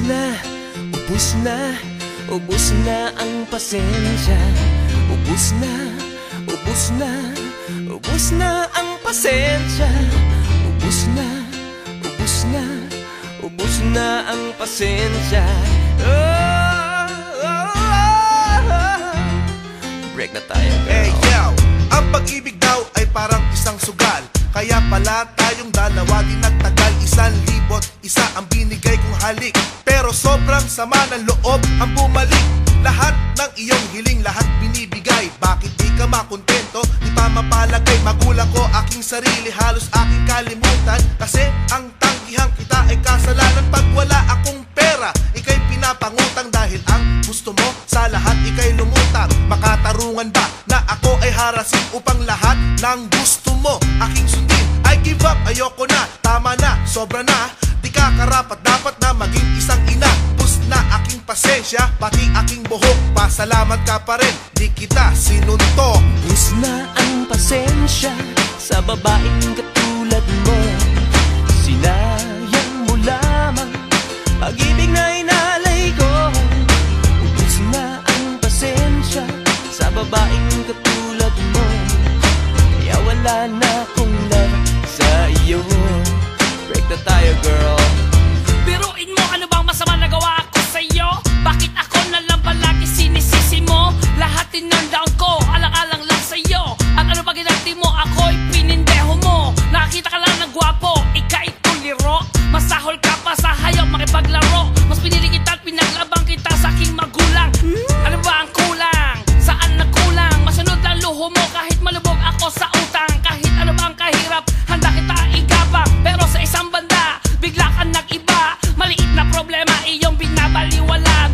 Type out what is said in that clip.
na, ubus na, ubus na ang pasensya. Ubus na, ubus na, ubus na ang pasensya. Ubus na, ubus na, ubus na ang pasensya. Oh, oh, oh, oh. Break na tayo, girl. Hey yo, ang pag-ibig daw ay parang isang sugal. Kaya pala tayong dalawa di nagtagal. 1,001 ang binigay kong halik, pero sobrang sama ng loob ang bumalik. Lahat ng iyong hiling, lahat binibigay. Bakit di ka makontento? Di pa mapalagay. Magulang ko, aking sarili, halos aking kalimutan. Kasi ang tanggihan kita ay kasalanan. Pag wala akong pera, ika'y pinapangutang. Dahil ang gusto mo sa lahat ika'y lumutang. Makatarungan ba na ako ay harasin upang lahat ng gusto mo aking sundin? I give up, ayoko na, tama na, sobra na. Di ka karapat dapat na maging isang ina. Bus na aking pasensya, pati aking buhok. Pasalamat ka pa rin, di kita sinuntok. Ubus na ang pasensya sa babaeng katulad mo. Sinayang mo lamang pag-ibig na inalay ko. Ubus na ang pasensya sa babaeng katulad mo. Kaya wala na akong love sa iyo. Break na tayo, girl. Biruin mo, ano bang masama nagawa ko sa'yo? Bakit ako na lang palagi sinisisi mo? Lahat tinundown ko, alang-alang lang sa'yo. At ano ba ginagti mo? Ako'y pinindeho mo. Nakakita ka lang ng gwapo, ika'y tuliro. Masahol ka pa sa hayop, makipaglaro. Mas pinili kita at pinaglabang kita sa aking magulang. Ano ba ang kulang? Saan nagkulang? Masunod lang luho mo kahit malubog ako sa utang. Kahit ano bang kahirap, handa kita igabang. Pero sa isang banda, bigla ka nag-iba. Maliit na problema, iyong binabaliwala.